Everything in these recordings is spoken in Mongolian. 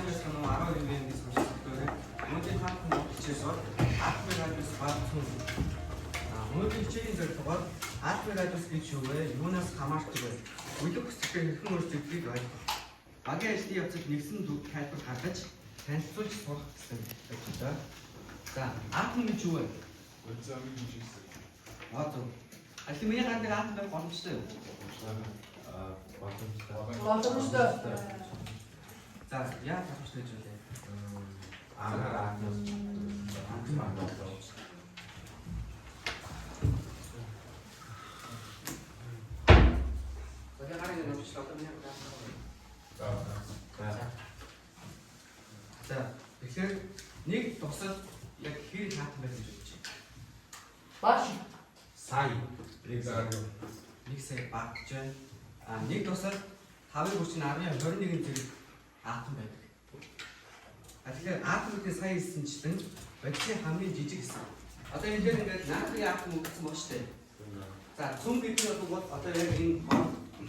радиоос нөгөө 12 мм-ийн сонсогчдоор өнөөдөр хаан хичээс бол Атми радиос баатсан. Өнөөдөр хичээлийн зорилго бол Атми радиос гэж юу вэ? Юунаас хамаарч вэ? Үлэг хүсэлтэй хэрхэн өөрчлөгдгийг ойлгох. Багийн ажлын явцад нэгсэн дүг тайлбар гаргаж танилцуулж сурах гэсэн ажил. За, Атми гэж юу вэ? Үлзамын жижигсэг. Одоо ажил миний гардаг Атми байх боломжтой юу? Боломжтой. За, яа боломжтой гэж вэ? Ангаар Атмос. За, тэгэхээр нэг тусад яг хэр хаатан байх гэж бодож байна. Баш. Сая. Нэг сая. Нэг сая багж байна. Нэг тусад 5-ийн 30-ын 10-ийн 21 зэрэг хаатан байдаг. Тэгэхээр атомын сая хэлсэнчлэн бодисын хамгийн жижиг хэсэг. Одоо энэ дээр ингээд натрийн атом өгсөн байна шүү дээ. За, цөм гэдэг нь бол одоо яг энэ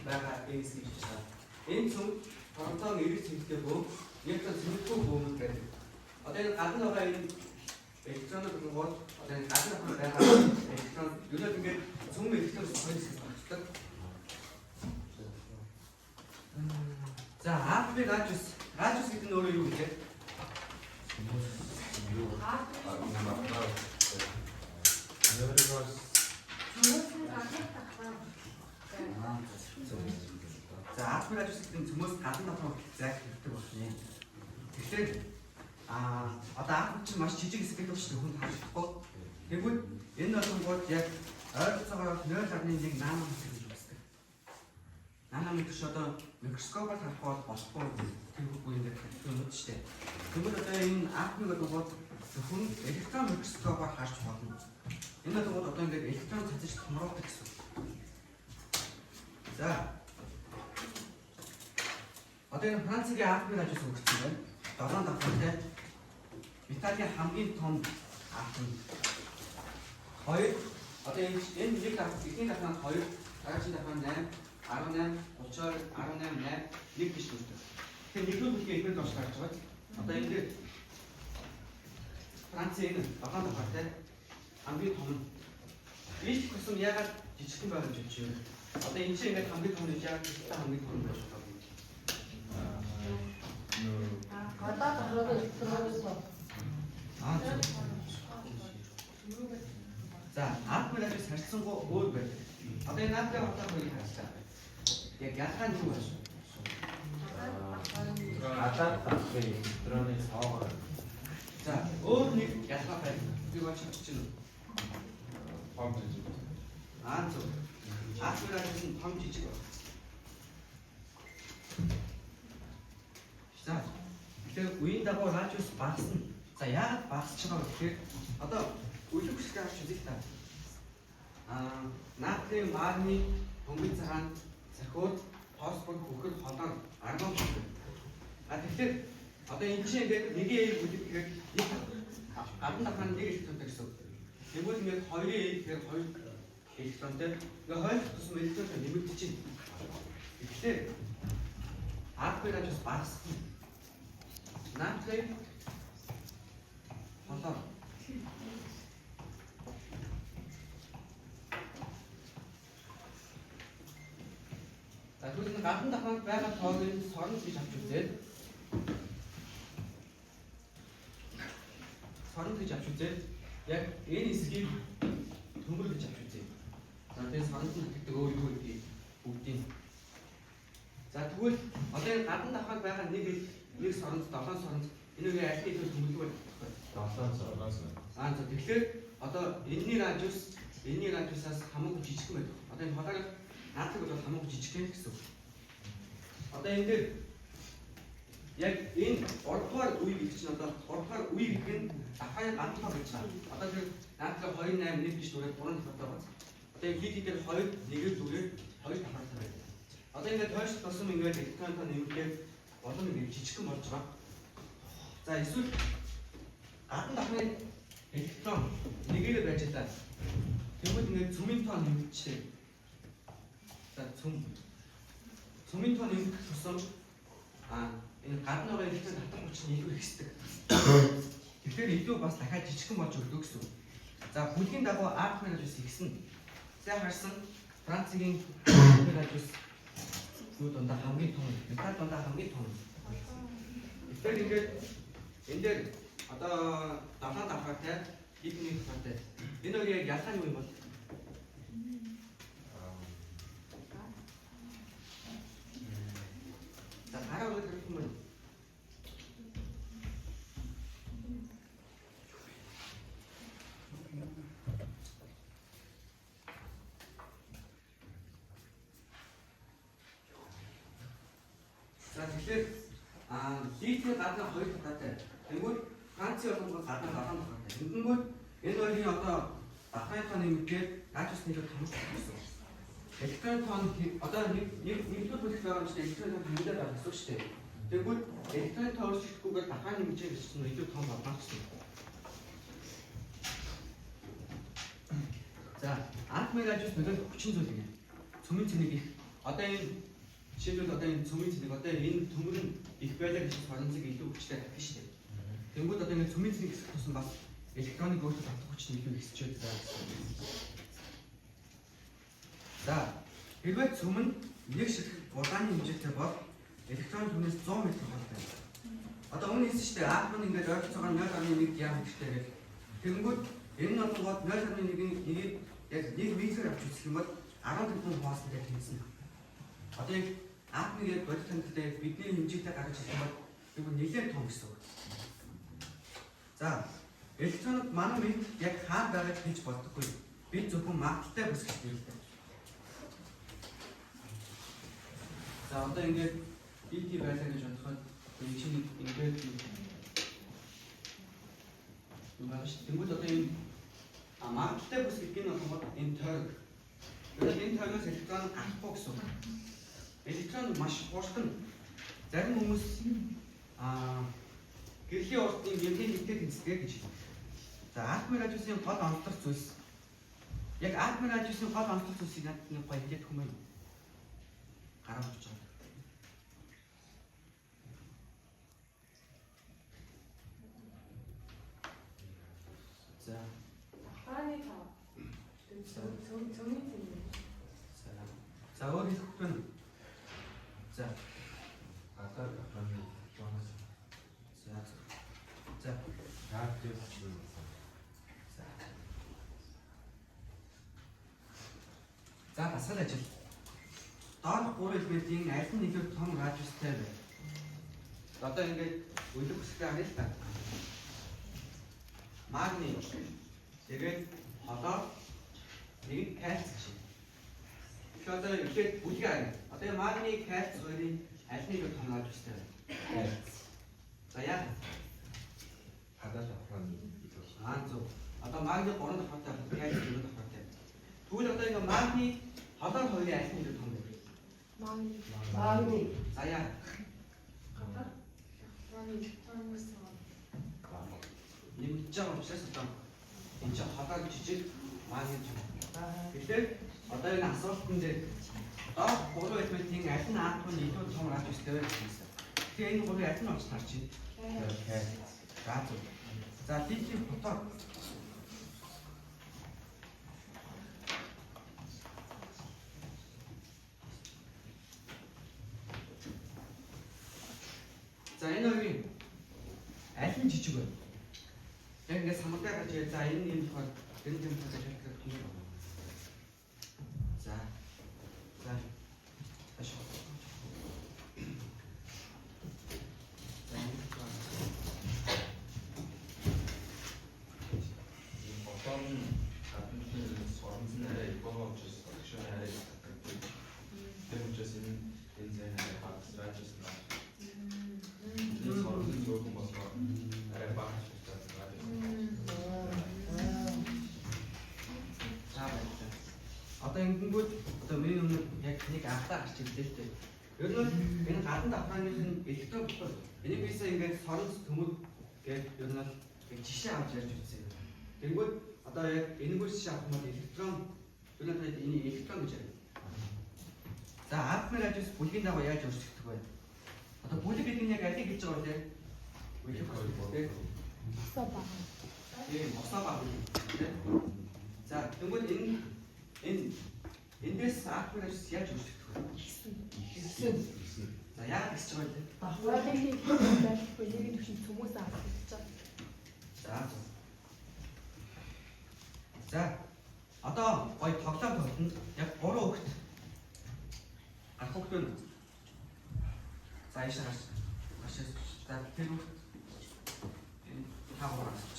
байгаа энэ хэсэг гэж байна. Энэ цөм протон эрэг цэнтэй бөө электрон цэнэхгүй бөөмөд байдаг. Одоо энэ гадна байгаа энэ электронууд бол одоо энэ гадна байгаа электрон юугаар ингээд цөм электрон хоёр хэсэг багтдаг. За, атомын радиус гэдэг нь өөрөө юу вэ? За, атомын радиус гэдэг нь цөмөөс гадна давхар зайг хэрэгтэй болно. Тэгэхээр одоо атом чинь маш жижиг хэсэг гэдэг учраас хүнд харж чадахгүй. Тэгвэл энэ болгонгууд яг ойролцоогоор 0.1 нанометр гэж үздэг. Нанометр ч одоо микроскопоор харах бол болохгүй тэрхүү ингээд хэлбэрүүд шүү дээ. Тэгвэл одоо энэ атомыг болгоод зөвхөн электрон микроскопоор харж болно. Энэ болгоод одоо ингээд электрон цацаж томруулдаг гэсэн. За. Одоо энэ Францын атомын радиус өгсөн байна. 7 давхартай Италийн хамгийн том атом 2 одоо энэ нэг давхар эхний давхар 2 дараагийн давхар 8 18 30 18 8 нэг гэж дүрдэг. Тэгэхээр нэгдүгээр бүлгийн эхнэр доош гарч байгаа. Одоо энэ дээр Францын 7 давхартай хамгийн том нь ийш гэсэн ягаад жижигхэн байгаа юм чи. Одоо энэ чинь ингээд хамгийн том нь ягаад гэхдээ хамгийн том байж байгаа юм. Гадаа толгойд электрон. За, атомын радиус харьцангуй өөр байдаг. Одоо энэ натрийн утга хоёрыг харьцаа. Яг ялгаа нь юу вэ? Гадаад давхрын электроны цоогоор. За, өөр нэг ялгаа байна. Би бодчих чинь. Том жижиг. Зөв. Атомын радиус нь том жижиг байна. За, тэгэхээр үеийн дагуу радиус багасна. За, яагаад багасч байгаа вэ гэхээр одоо үлэг хүсэлтэй авч үзье та. Натрийн, магний, бөмбөг цагаан, цахиуд, фосфор, хөхөр, холоор, аргон байна. Тэгэхээр одоо энэ чинь ингээд нэгийн ээлж үлэг гэхээр нэг гадна дахан нэг электронтой гэсэн. Тэгвэл ингээд хоёрын ээлж гэхээр хоёр электронтой. Ингээд хоёр тусам электронтой нэмэгдэж байна. Тэгэхээр атомын радиус багасна. Натрийн холоор за тэгвэл гадна дахан байгаа тоогийн сорон гэж авч үзээд яг энэ хэсгийг төмөр гэж авч үзье. За тэгээд соронд нь гэдэг өөр юу гэдгийг бүгдийг. За тэгвэл одоо энэ гадна дахан байгаа нэг соронд 7 соронд энэ үеийн аль нэг төмөрлөг байна. 7 сороноос. За тэгэхээр одоо энэний радиусаас хамаагүй жижиг байдаг. Одоо энэ холоор натриг бол хамаагүй жижиг гэсэн. Одоо энэ дээр яг энэ 3 дугаар үе гэдэг чинь одоо 3 дугаар үе гэх нь дахайн гадна тоо гэж байна. Одоо тэр натриг 281 гэж дүрээд 3 давхартай байна. Одоо яг литий дээр 2 нэгээр дүрээд 2 давхартай байна. Одоо ингээд тойрч тусам ингээд электронтой нэмэлтээр болон ингээд жижигхэн болж байгаа. За эсвэл гадна дахны электрон нэгээр байж таа. Тэгвэл ингээд цөмийн тоо нэмэгдчихэ. За цөмийн тоо нэмэгдэх тусам энэ гадны байгаа электрон татах хүч нь илүү ихсдэг. Тэгэхээр илүү бас дахиад жижигхэн болж өгдөг гэсэн үг. За бүлгийн дагуу арт радиус ихсэн. За харсан Францын радиус юу дундаа хамгийн том, метал дундаа хамгийн том. Тэгэхээр ингээд энэ дээр одоо давхар давхартай ихний давхартай. Энэ хоёр яг ялгаа нь юу юм бол? За хараа өөр хэрэг юм. За тэгэхээр литний гадна хоёр давхартай. Тэнгүүд Францын болгоно гадна давхар давхартай. Тэнгүүд энэ хоёрын одоо давхрын тооны мэдээд радиус нэгээр томчлох гэсэн. Электрон тоон одоо нэгдүгээр бүлэг байгаа юм чинь электрон тоон хэмжээ байх гэсэн шүү дээ. Тэнгүүд электрон тоон өөрчлөлтгүйгээр давхрын хэмжээ гэж чинь илүү том болно гэсэн. За атомын радиус нөлөөлөх хүчин зүйл юм. Цөмийн цэнийг их одоо энэ жишээлбэл одоо энэ цөмийн цэнийг одоо энэ төмөр нь их байлаа гэж форенцик илүү хүчтэй татдаг шүү дээ. Тэнгүүд одоо ингэ цөмийн цэнийг хэсэх тусам бас электроныг өөрчлөлт татах хүч нь илүү ихсчээд байгаа гэсэн. За хэрвээ цөм нь нэг шиг удааны хэмжээтэй бол электрон түнээс 100 м холтой. Одоо өмнө хэлсэн шүү дээ атом нь ингээд ойролцоогоор 0.1 диаметртэй гэх. Тэнгүүд энэ нь болгоод 0.1-ийг яг 1 метр авч үзэх юм бол 10 тэрбум хоосон гэж хэлсэн. Одоо яг атомыг яг бодит хэмжээтэй бидний хэмжээтэй гаргаж ирэх юм бол тэр нэлээд том гэсэн үг. За электронууд манай мэд яг хаа байгааг хийж болдоггүй. Бид зөвхөн магталтай бүс гэж хэлдэг. За одоо ингээд DT байлаа гэж бодоход энэ чинь ингээд юм байна шүү. Тэнгүүд одоо энэ магталтай бүс гэдэг нь бол энэ тойрог. Энэ тойрогоос электрон авахгүй гэсэн. Электрон маш хурдан зарим хүмүүс гэрлийн уртын нэмгийн хиттэй тэнцдэг гэж байна. За атомын радиусын гол онцлог зүйлс яг атомын радиусын гол онцлог зүйлсийг надад нэг гоё хэлээд хүмээ гараа авч байгаа. За хааны тав. Цөмийн цэнийг. за өөр хэлэх хүн. За Атар ахны жоонос. за Радиус. за басал ажил. Доорх 3 элементийн аль нь илүү том радиустай вэ? Одоо ингээд үлэг хүсэлтэй харъя л та. Магний тэгээд холоо нэг кальц чинь. Тэгэхээр одоо ингээд бүлгээ харъя. Одоо энэ магний кальц хоёрын аль нь илүү том радиустай вэ? За яа. Атар ахны. Зөв. Одоо магний 3 давхартай, кальц 4 давхартай. Тэгвэл одоо энэ магний холоо хоёрын аль нь илүү том вэ? Магний. За яа. Гадар. Хааны томс. Нэмж байгаа учраас одоо энэ чинь холоо жижиг магний том. Тэгэхээр одоо энэ асуултан дээр доор 3 элементийн аль нь атомын илүү том радиустай вэ гэсэн. Тэгэхээр энэ гурвын аль нь болж таарч байна? За зөв. За литий фотон. За энэ хоёрын аль нь жижиг вэ? Яг ингээд самтай гарч ирээ. За энэ юм болохоор энэ температур хэлэх юм байна. За. Ашиг. Отон гадны соронзны арай богоо учраас агшаа арай татдаг. Тэр учраас энэ зэн арай багс радиус байна. Энэ соронзны зөвхөн болохоор арай багс радиус. Одоо ингэнгүүт одоо миний өмнө яг нэг автаа гарч ирлээ л дээ. Ер нь энэ гадна давхрааных нь электрон болохоор энийг бисаа ингээд соронз төмөг гэж ер нь яг жишээ авч ярьж үзсэн. Тэнгүүд одоо яг энэгээр жишээ авах юм бол электрон ер нь энэ электрон гэж ярина. За атомын радиус бүлгийн дагуу яаж өөрчлөгдөх вэ? Одоо бүлэг гэдэг нь яг алиг гэж байгаа вэ? Бүлэг гэдэг. Босоо баг. Тийм, босоо баг бүлэг. За, тэгвэл эндээс аатрагч яаж үүсгэх вэ? Гэсэн. За, яагаад гэж байгаа вэ? Багвалын байлгүй нэг нь чинь хүмүүс авах гэж байгаа. За, одоо гоё тоглоом тоглоно. Яг 3 хүүхэд. Гарах хүүхэд нь. За, яшаа гарч. За, тэр хүүхэд. Энэ хаагуур гарч.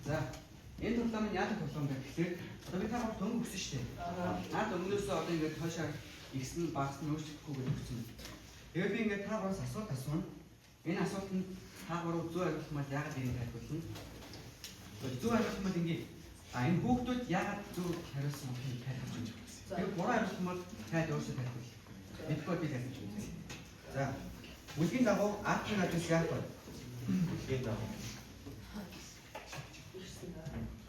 За, энэ тоглоом нь яадаг тоглоом бэ гэхээр одоо би таагаар дөнгө өгсөн шүү дээ. Наад өмнөөсөө одоо ингээд хоошоо ихсэн багсан өөрчлөхгүй өгсөн. Тэгээд би ингээд таагараас асуулт асууна. Энэ асуултанд таагаар зөв хариулах мал яагаад ингэ хариулна? Зөв хариулах мал ингэ. Энэ хүүхдүүд яагаад зөв хариулсан юм тайлбарж өгч байна. Тэгээд буруу хариулах мал тайлбар өөрсдөө тайлбарлая. Мэдгүй би тайлбарж өгье. За, үлгийн дагуу аатрын ажил яах вэ? Үлгийн дагуу.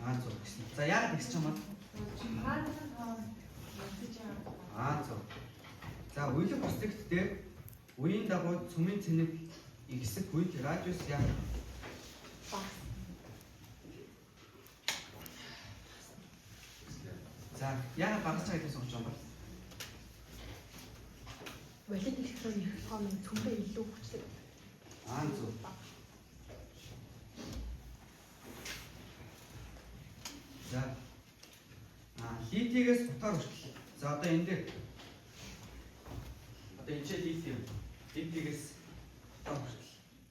Зөв гэсэн. За, яагаад гэсэн юм бол? Зөв. За, уйлаг бүсдэгт дээр үеийн дагуу цөмийн цэнэг ихсэх үед радиус яах вэ? За, яагаад багасч байгаа гэдгийг сонсож байгаа юм бол? Валид электрон их том цөмбөө илүү хүчтэй. Зөв. За. Литигээс бутаар хүртэл. За, одоо энэ дээр. Одоо энэ чинь литиум. Литигээс бутаар хүртэл.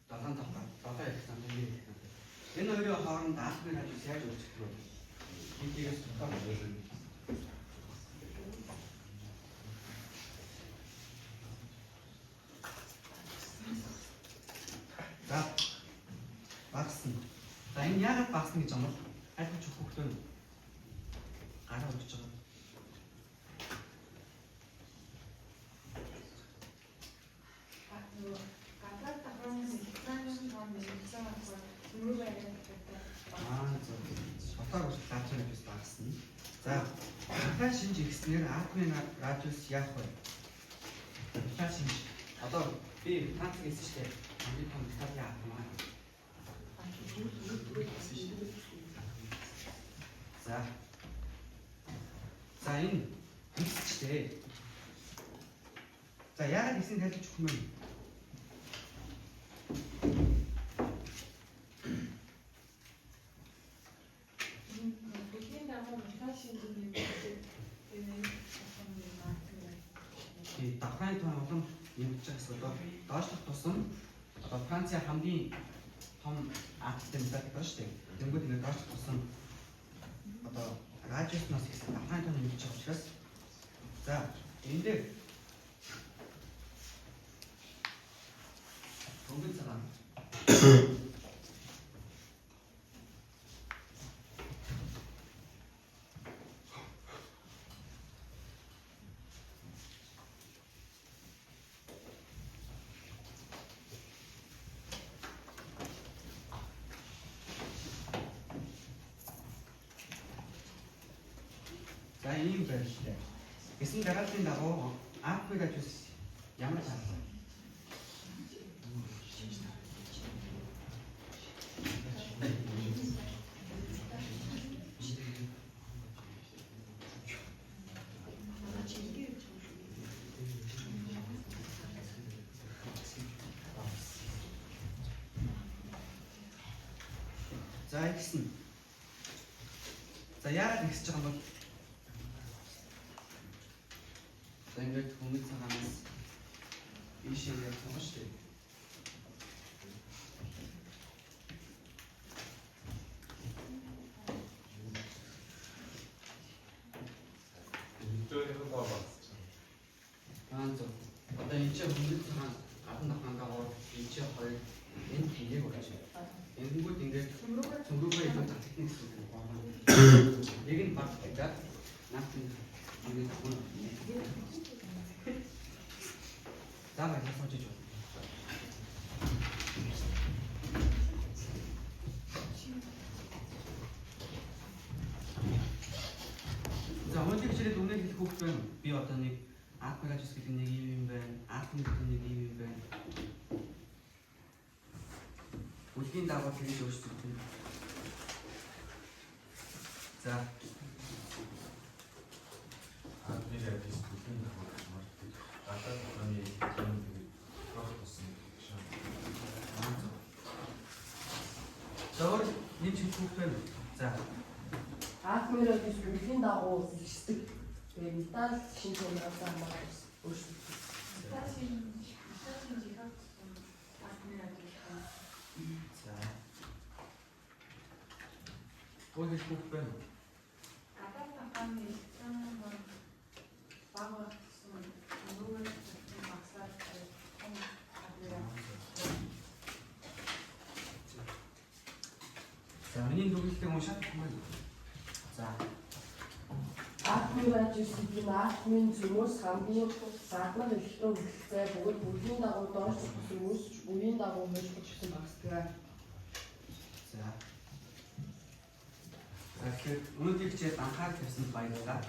7 давхар. 7 их сан дээр. Энэ хоёрын хооронд аатрын радиус яаж үүсгэх вэ? Литигээс бутаар хүртэл. За, багасна. За, энэ яагаад багасна гэж юм бол? Айлч хүүхдүүд гараа өрч байгаа. Хотоор ус радиус радиус багасна. За, дахиад шинж ихснээр аатрын радиус яах вэ? Дахиад шинж. Одоо би Франц гэсэн шүү дээ. Америк том Итали аатмаа. За, энэ ихсчтэй. За, яагаад ихсний тайлбарч өгөх юм бэ? Давхрын том улам нэмж байгаас одоо доошлох тусам одоо Францын хамгийн том ааттай медаль байна шүү дээ. Тэнгүүд ингэ доошлох тусам одоо радиуснаас ихсэн давхрын том нэмж байгаа учраас за энэ дээр төгөл цагаан за ийм байрлалтай. Гэсэн дараагийн дагуу аатрын радиус ямар хаалт? За ихсэн. За яагаад ихсэж байгаа юм бол? За ингээд хүмүүс цагаанаас ийшээ явах байгаа шүү дээ. Өдөртөө багасч. Зөв. Одоо энэ чинь хүмүүс цагаан гадна хангаа энэ чинь хоёр энэ нэг болж байна. Энгүүд ингээд цөмрөөгөө илүү татдаг гэсэн үг байна. Нэг нь баг гэдэг. Наад нь ингээд хүн. За баярлалаа гэж байна. өнөөдөр хичээлд өмнө хэлэх үг байна. Би одоо нэг аппаратус гэдэг нэг юм байна. Атом гэдэг нэг юм байна. Үлгийн дагуу хийж өөрчлөлт. За. би яг фэйсбүүкийн дагуу маркетинг гадаад компани тэгээд профит болсон шээ. Зөөр нэг хэлэх үг байна. За. Атмирал гэж бүлийн дагуу зэгсдэг. Тэгээд металл шинж чанараас хамаарч өөрчлөлт. Стасийн жихад атмын ажиллах. За. Өөр хэлэх үг байна. Гадаад компани цаанаа багаар гэсэн нөгөө багсаар том атмын. За, миний дүгнэлтийг уншаад байна. За. Атмирал гэдэг нь атмын зүмөөс хамгийн гаднах электрон хөлтэй бөгөөд бүлийн дагуу доош зүмөөс үеийн дагуу хөлтөжсөн багсдаг. За. Тэгэхээр өнөөдөр хичээлд анхаарал тавьсанд баярлалаа.